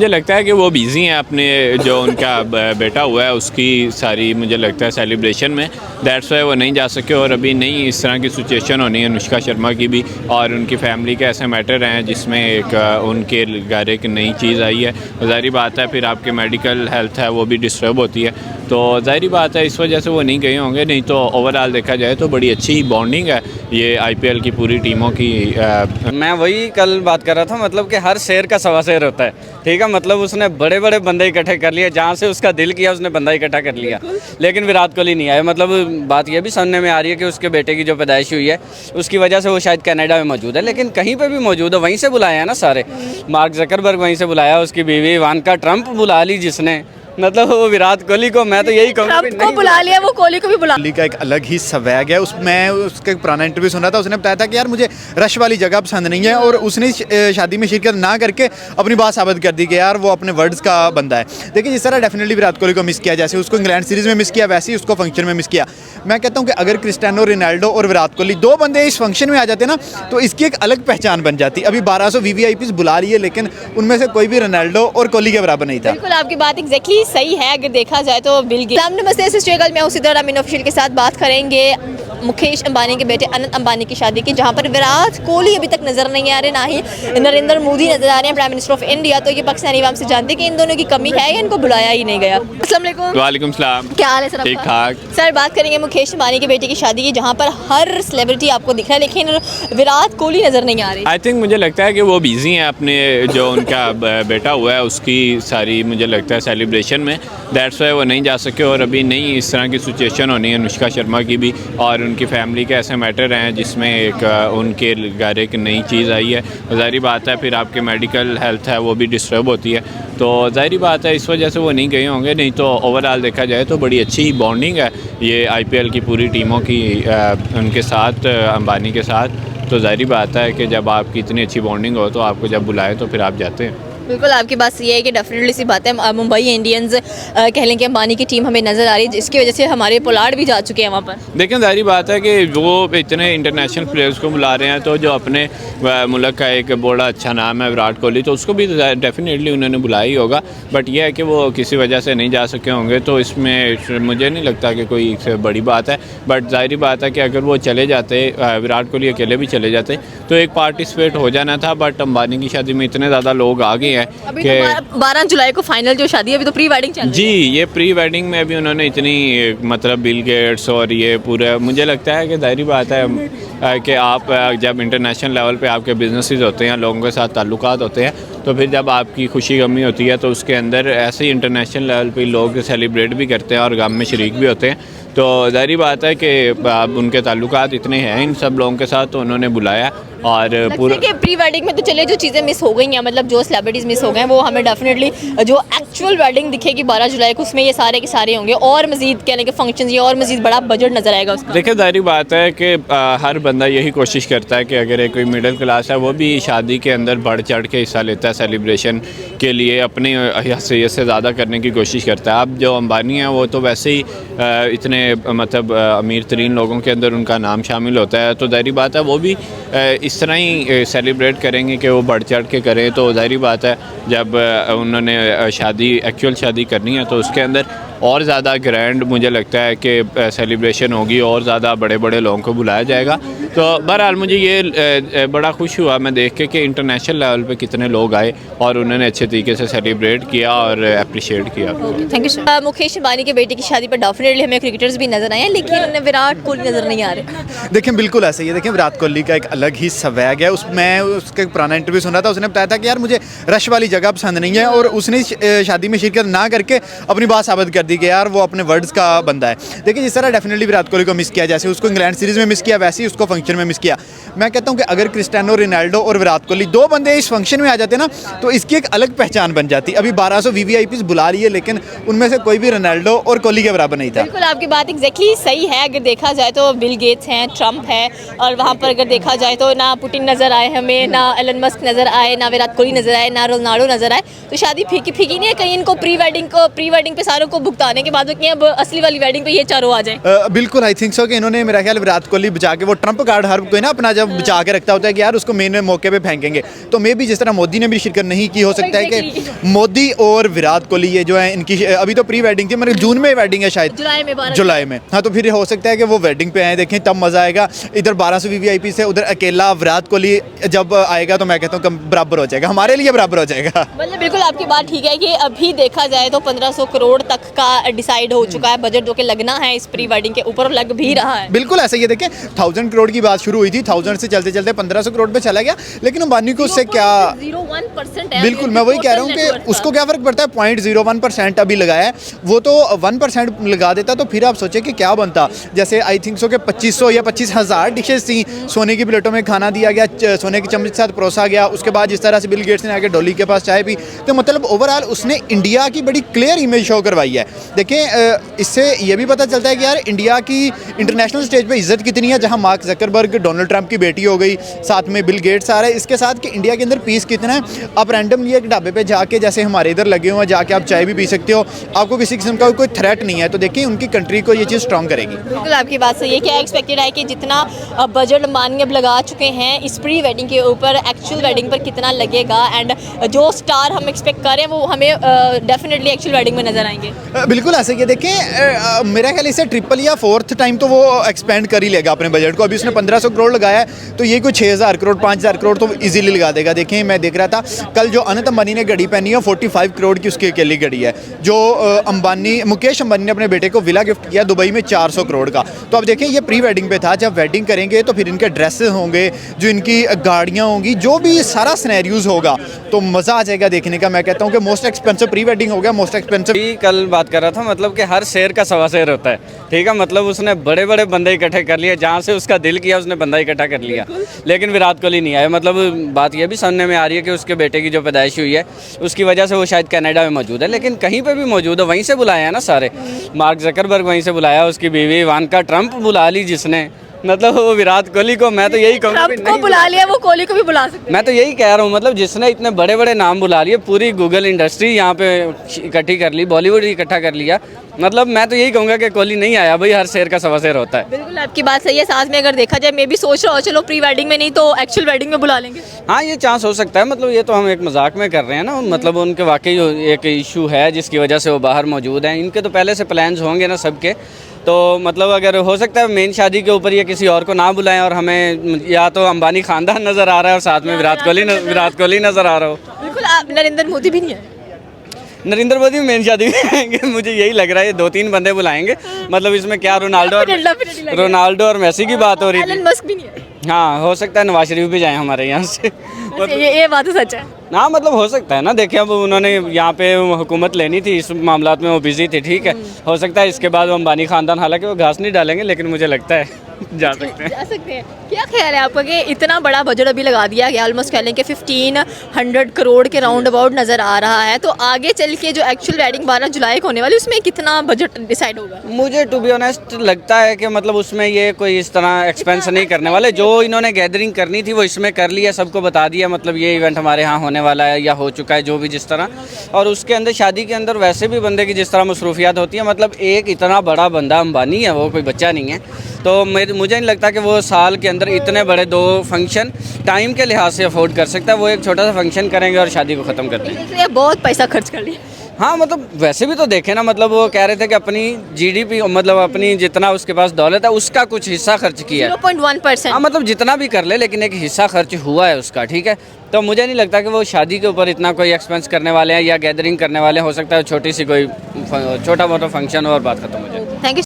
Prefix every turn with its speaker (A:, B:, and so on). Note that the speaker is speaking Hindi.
A: मुझे लगता है कि वो बिज़ी हैं अपने जो उनका बेटा हुआ है उसकी सारी मुझे लगता है सेलिब्रेशन में, दैट्स वाई वो नहीं जा सके। और अभी नई इस तरह की सिचुएशन होनी है अनुष्का शर्मा की भी, और उनकी फैमिली के ऐसे मैटर हैं जिसमें एक उनके घर एक नई चीज़ आई है। ज़ाहिर बात है फिर आपके मेडिकल हेल्थ है वो भी डिस्टर्ब होती है, तो ज़ाहिर बात है इस वजह से वो नहीं गए होंगे। नहीं तो ओवरऑल देखा जाए तो बड़ी अच्छी बॉन्डिंग है ये IPL की पूरी टीमों की।
B: मैं वही कल बात कर रहा था, मतलब कि हर शेर का सवा शेर होता है, ठीक है। मतलब उसने बड़े बड़े बंदे इकट्ठे कर लिए, जहाँ से उसका दिल किया उसने बंदा इकट्ठा कर लिया, लेकिन विराट कोहली नहीं आया। मतलब बात यह भी सुनने में आ रही है कि उसके बेटे की जो पैदाइश हुई है उसकी वजह से वो शायद कनाडा में मौजूद है, लेकिन कहीं पे भी मौजूद है, वहीं से बुलाया है ना सारे। मार्क जकरबर्ग वहीं से बुलाया, उसकी बीवी इवानका ट्रंप बुला ली जिसने, मतलब वो विराट कोहली को मैं तो यही कहूँगा
C: ट्रंप को बुला लिया, वो कोहली को भी बुला।
D: कोहली का एक अलग ही स्वैग है। मैं उसका पुराना इंटरव्यू सुन रहा था, उसने बताया था कि यार मुझे रश वाली जगह पसंद नहीं है, और उसने शादी में शिरकत ना करके अपनी बात साबित कर दी कि यार वो अपने वर्ड्स का बंदा है। देखिए जिस तरह डेफिनेटली विराट कोहली को मिस किया, जैसे उसको इंग्लैंड सीरीज़ में मिस किया वैसे ही उसको फंक्शन में मिस किया। मैं कहता हूँ कि अगर क्रिस्टियानो रोनाल्डो और विराट कोहली दो बंदे इस फंक्शन में आ जाते ना तो इसकी एक अलग पहचान बन जाती। अभी 1200 VVIPs बुला रही है, लेकिन उनमें से कोई भी रोनाल्डो और कोहली के बराबर नहीं था।
C: बिल्कुल आपकी बात एग्जैक्टली सही है, अगर देखा जाए तो बिल गेट्स। नमस्ते, इस स्ट्रगल में उसी तरह अमीन ऑफिशियल के साथ बात करेंगे मुकेश अंबानी के बेटे अनंत अंबानी की शादी की, जहां पर विराट कोहली अभी तक नजर नहीं आ रहे, ना ही नरेंद्र मोदी नजर आ रहे हैं, प्राइम मिनिस्टर ऑफ इंडिया। तो ये पाकिस्तानी आवाम से जानते हैं कि इन दोनों की कमी है या इनको बुलाया ही नहीं गया। अस्सलाम वालेकुम।
A: वालेकुम सलाम।
C: क्या हाल है सर?
A: ठीक ठाक।
C: सर बात करेंगे मुकेश अंबानी के बेटे की शादी की, जहां पर हर सेलिब्रिटी आपको दिख रहा है, लेकिन विराट कोहली नजर नहीं आ रही।
A: आई थिंक मुझे लगता है कि वो बिज़ी हैं अपने जो उनका बेटा हुआ है उसकी सारी मुझे लगता है सेलिब्रेशन में, दैट्स वाई वो नहीं जा सके। और अभी नई इस तरह की सिचुएशन होनी है अनुष्का शर्मा की भी, और उनकी फैमिली के ऐसे मैटर हैं जिसमें एक उनके घर एक नई चीज़ आई है। ज़ाहिर बात है फिर आपके मेडिकल हेल्थ है वो भी डिस्टर्ब होती है, तो ज़ाहिर बात है इस वजह से वो नहीं गए होंगे। नहीं तो ओवरऑल देखा जाए तो बड़ी अच्छी बॉन्डिंग है ये IPL की पूरी टीमों की उनके साथ, अंबानी के साथ। तो ज़ाहिर बात है कि जब आपकी इतनी अच्छी बॉन्डिंग हो तो आपको जब बुलाए तो फिर आप जाते हैं।
C: बिल्कुल आपकी बात सही है कि डेफिनेटली सी बात है, मुंबई इंडियंस कह लें कि अंबानी की टीम हमें नज़र आ रही है, जिसकी वजह से हमारे पोलार्ड भी जा चुके हैं वहाँ पर।
A: देखें ज़ाहिर बात है कि वो इतने इंटरनेशनल प्लेयर्स को बुला रहे हैं, तो जो अपने मुल्क का एक बड़ा अच्छा नाम है विराट कोहली, तो उसको भी डेफिनेटली उन्होंने बुलाया ही होगा। बट यह है कि वो किसी वजह से नहीं जा सके होंगे, तो इसमें मुझे नहीं लगता कि कोई बड़ी बात है। बट ज़ाहिर बात है कि अगर वो चले जाते, विराट कोहली अकेले भी चले जाते तो एक पार्टिसिपेट हो जाना था। बट अंबानी की शादी में इतने ज़्यादा लोग आ गए हैं
C: अभी तो 12 जुलाई को फाइनल जो शादी है, अभी तो प्री वेडिंग चल रही है।
A: जी, ये प्री वेडिंग में भी उन्होंने इतनी मतलब बिल गेट्स और ये पूरा, मुझे लगता है कि ज़ाहिर बात है कि आप जब इंटरनेशनल लेवल पे आपके बिजनेसेस होते हैं, लोगों के साथ ताल्लुकात होते हैं, तो फिर जब आपकी खुशी गमी होती है तो उसके अंदर ऐसे ही इंटरनेशनल लेवल पे लोग सेलिब्रेट भी करते हैं और गम में शरीक भी होते हैं। तो ज़ाहिर बात है कि अब उनके ताल्लुकात इतने हैं इन सब लोगों के साथ, तो उन्होंने बुलाया। और पूरा
C: प्री वेडिंग में तो चले जो चीज़ें मिस हो गई हैं, मतलब जो सेलिब्रिटीज़ मिस हो गए हैं, वो हमें डेफिनेटली जो एक्चुअल वेडिंग दिखेगी 12 जुलाई को, उसमें ये सारे के सारे होंगे, और मजीद कहने के फंक्शन, ये और मजीद बड़ा बजट नजर आएगा उसका।
A: देखिए ज़ाहिर बात है कि हर बंदा यही कोशिश करता है कि अगर कोई मिडिल क्लास है वो भी शादी के अंदर बढ़ चढ़ के हिस्सा लेता है, सेलिब्रेशन के लिए अपनी हैसियत से ज़्यादा करने की कोशिश करता है। अब जो अंबानी है वो तो वैसे ही इतने मतलब अमीर तरीन लोगों के अंदर उनका नाम शामिल होता है, तो ज़ाहिर बात है वो भी इस तरह ही सेलिब्रेट करेंगे कि वो बढ़ चढ़ के करें। तो ज़ाहिर बात है जब उन्होंने शादी एक्चुअल शादी करनी है तो उसके अंदर और ज़्यादा ग्रैंड मुझे लगता है कि सेलिब्रेशन होगी, और ज़्यादा बड़े बड़े लोगों को बुलाया जाएगा। तो बहरहाल मुझे ये बड़ा खुश हुआ मैं देख के कि इंटरनेशनल लेवल पे कितने लोग आए और उन्होंने अच्छे तरीके से सेलिब्रेट किया और अप्रिशिएट किया।
C: Thank you sir. Mukesh Ambani के बेटे की शादी पर डेफिनेटली हमें क्रिकेटर्स भी नजर आए हैं, लेकिन विराट कोहली नजर नहीं आ रहे।
D: देखें बिल्कुल ऐसे ही है। देखें विराट कोहली का एक अलग ही स्वैग है। मैं उसका पुराना इंटरव्यू सुन रहा था, उसने बताया था कि यार मुझे रश वाली जगह पसंद नहीं है, और उसने शादी में शिरकत ना करके अपनी बात साबित कर दी कि यार वो अपने वर्ड्स का बंदा है। देखिए जिस तरह डेफिनेटली विराट कोहली को मिस किया, जैसे उसको इंग्लैंड सीरीज़ में मिस किया वैसे ही उसको फंक्शन में मिस किया। मैं कहता हूँ कि अगर क्रिस्टियानो रोनाल्डो और विराट कोहली दो बंदे इस फंक्शन में आ जाते ना तो इसकी एक अलग पहचान बन जाती। अभी 1200 VVIPs बुला रही है, लेकिन उनमें से कोई भी रोनाल्डो और कोहली के बराबर नहीं था।
C: बिल्कुल आपकी बात एग्जैक्टली सही है, अगर देखा जाए तो बिल गेट्स हैं, ट्रंप है, और वहाँ पर अगर देखा जाए तो ना पुतिन नज़र आए हमें, ना एलन मस्क नज़र आए, ना विराट कोहली नज़र आए, ना रोनाल्डो नज़र आए। तो शादी फीकी फीकी नहीं है, कहीं इनको प्री वेडिंग पे सारों को भुगताने के बाद अब असली वाली वेडिंग पे ये चारों आ जाए।
D: बिल्कुल आई थिंक सो कि इन्होंने मेरा ख्याल विराट कोहली बचा के वो ट्रंप कार्ड हर कोई ना अपना जब बचा के रखता होता है कि यार उसको मेन मौके पे फेंकेंगे, तो मे भी जिस तरह मोदी ने भी शिरकत नहीं की, हो सकता है कि मोदी और विराट कोहली ये जो है इनकी अभी तो प्री वेडिंग थी, मतलब जून में वेडिंग है शायद, जुलाई में, हाँ, तो फिर हो सकता है कि वो वेडिंग पे आए, देखें तब मज़ा आएगा। इधर 1200 वीवीआईपी से उधर अकेला विराट कोहली जब आएगा तो मैं कहता हूँ बराबर हो जाएगा, हमारे लिए बराबर हो जाएगा।
C: मतलब बिल्कुल आपकी बात ठीक है कि अभी देखा जाए तो 1500 करोड़ तक का डिसाइड हो चुका है बजट, जो कि लगना है इस प्री वेडिंग के ऊपर, लग भी रहा है।
D: बिल्कुल ऐसा ही है, देखें 1000 करोड़ की बात शुरू हुई थी, 1000 से चलते चलते 1500 करोड़ पे चला गया, लेकिन अंबानी को उससे क्या,
C: 0.01% है।
D: बिल्कुल मैं वही कह रहा हूँ कि उसको क्या फ़र्क पड़ता है, 0.01% अभी लगाया है, वो तो 1% लगा देता तो फिर आप सोचें कि क्या बनता। जैसे आई थिंक सो कि 2500 या 25,000 डिशेज थी, सोने की प्लेटों में खाना दिया गया, सोने के चम्मच के साथ परोसा गया, उसके बाद जिस तरह से बिल गेट्स ने आके डॉली के पास चाय पी, तो मतलब ओवरऑल उसने इंडिया की बड़ी क्लियर इमेज शो करवाई है। देखें इससे ये भी पता चलता है कि यार इंडिया की इंटरनेशनल स्टेज पे इज्जत कितनी है, जहां मार्क जकरबर्ग डोनाल्ड ट्रंप की बेटी हो गई, साथ में बिल गेट्स आ रहे हैं, इसके साथ कि इंडिया के अंदर पीस कितना है। आप रैंडमली एक ढाबे पे जाके, जैसे हमारे इधर लगे हुए हैं, जाके आप चाय भी पी सकते हो, आपको किसी किस्म का कोई थ्रेट नहीं है, तो देखिए उनकी कंट्री को ये चीज़ स्ट्रॉन्ग करेगी।
C: बिल्कुल आपकी बात सही है। क्या एक्सपेक्टेड है कि जितना बजट अंबानी अब लगा चुके हैं इस प्री वेडिंग के ऊपर, एक्चुअल वेडिंग पर कितना लगेगा, एंड जो स्टार हम एक्सपेक्ट कर रहे हैं वो हमें डेफिनेटली एक्चुअल वेडिंग में नजर आएंगे?
D: बिल्कुल ऐसे ही देखें, मेरा ख्याल इसे ट्रिपल या फोर्थ टाइम तो वो एक्सपेंड कर ही लेगा अपने बजट को। अभी उसने 1500 करोड़ लगाया है, तो ये कोई 6000 करोड़ 5000 करोड़ तो इजीली लगा देगा। देखें मैं देख रहा था कल जो अनंत अंबानी ने घड़ी पहनी है 45 करोड़ की उसकी अकेली घड़ी है, जो मुकेश अंबानी ने अपने बेटे को विला गिफ्ट किया दुबई में 400 करोड़ का। तो अब देखें ये प्री वेडिंग पे था, जब वेडिंग करेंगे तो फिर इनके ड्रेसेस होंगे, जो इनकी गाड़ियाँ होंगी, जो भी सारा सिनेरियोज होगा, तो मज़ा आ जाएगा देखने का। मैं कहता हूँ कि मोस्ट एक्सपेंसिव प्री वेडिंग हो गया, मोस्ट एक्सपेंसिव।
B: कल बात कर रहा था मतलब कि हर शेर का सवा शेर होता है, ठीक है, मतलब उसने बड़े बड़े बंदे इकट्ठे कर लिए, जहाँ से उसका दिल किया उसने बंदा इकट्ठा कर लिया, लेकिन विराट कोहली नहीं आया। मतलब बात यह भी सुनने में आ रही है कि उसके बेटे की जो पैदाइश हुई है उसकी वजह से वो शायद कनाडा में मौजूद है, लेकिन कहीं पे भी मौजूद है, वहीं से बुलाया है ना सारे। मार्क जकरबर्ग वहीं से बुलाया, उसकी बीवी इवानका ट्रंप बुला ली जिसने, मतलब वो विराट कोहली को, मैं तो यही कहूँगा,
C: ट्रंप को बुला लिया, वो कोहली को भी बुला सकते।
B: मैं तो यही कह रहा हूँ, मतलब जिसने इतने बड़े बड़े नाम बुला लिए, पूरी गूगल इंडस्ट्री यहाँ पे इकट्ठी कर ली, बॉलीवुड इकट्ठा कर लिया, मतलब मैं तो यही कहूँगा कि कोहली नहीं आया भाई, हर शेर का सवा शेर होता है।
C: बिल्कुल आपकी बात सही है। साथ में अगर देखा जाए, मैं भी सोच रहा हूँ चलो प्री वेडिंग में नहीं तो एक्चुअल वेडिंग में बुला लेंगे।
B: हाँ ये चांस हो सकता है, मतलब ये तो हम एक मजाक में कर रहे हैं ना, मतलब उनके वाकई एक इशू है जिसकी वजह से वो बाहर मौजूद हैं, इनके तो पहले से प्लान्स होंगे ना सबके, तो मतलब अगर हो सकता है मेन शादी के ऊपर ये किसी और को ना बुलाएं और हमें या तो अंबानी खानदान नज़र आ रहा है और साथ में विराट कोहली नज़र आ रहा हो।
C: बिल्कुल, आप नरेंद्र मोदी भी नहीं है?
B: नरेंद्र मोदी मेन शादी में आएंगे, मुझे यही लग रहा है, 2-3 बंदे बुलाएंगे, मतलब इसमें क्या रोनाल्डो और मेसी की बात हो रही थी।
C: एलन मस्क भी नहीं है?
B: हाँ हो सकता है नवाज शरीफ भी जाए हमारे यहाँ से।
C: ये बात तो सच है।
B: हाँ मतलब हो सकता है ना, देखिए अब उन्होंने यहाँ पे हुकूमत लेनी थी, इस मामलात में वो बिजी थे, ठीक है, हो सकता है इसके बाद वो अंबानी खानदान, हालांकि वो घास नहीं डालेंगे, लेकिन मुझे लगता है जा सकते हैं।
C: क्या ख्याल है आपका कि इतना बड़ा बजट अभी लगा दिया गया, ऑलमोस्ट कह लें कि 1500 करोड़ के राउंड अबाउट नज़र आ रहा है, तो आगे चल के जो एक्चुअल वेडिंग 12 जुलाई को होने वाली उसमें कितना बजट डिसाइड होगा?
B: मुझे टू बी ऑनेस्ट लगता है कि मतलब उसमें ये कोई इस तरह एक्सपेंस नहीं करने वाले, जो इन्होंने गैदरिंग करनी थी वो इसमें कर लिया, सबको बता दिया मतलब ये इवेंट हमारे यहाँ होने वाला है या हो चुका है, जो भी जिस तरह, और उसके अंदर शादी के अंदर वैसे भी बंदे की जिस तरह मसरूफियात होती है, मतलब एक इतना बड़ा बंदा अंबानी है, वो कोई बच्चा नहीं है, तो मुझे नहीं लगता कि वो साल के अंदर इतने बड़े 2 फंक्शन टाइम के लिहाज से अफोर्ड कर सकता है। वो एक छोटा सा फंक्शन करेंगे और शादी को ख़त्म कर देंगे।
C: बहुत पैसा खर्च कर लिया।
B: हाँ मतलब वैसे भी तो देखें ना, मतलब वो कह रहे थे कि अपनी जीडीपी, मतलब अपनी जितना उसके पास दौलत है उसका कुछ हिस्सा खर्च किया है,
C: 0.1%।
B: हाँ मतलब जितना भी कर ले, लेकिन एक हिस्सा खर्च हुआ है उसका, ठीक है, तो मुझे नहीं लगता कि वो शादी के ऊपर इतना कोई एक्सपेंस करने वाले हैं या गैदरिंग करने वाले हैं। हो सकता है छोटी सी कोई छोटा मोटा फंक्शन हो और बात खत्म हो जाए।
C: Thank you.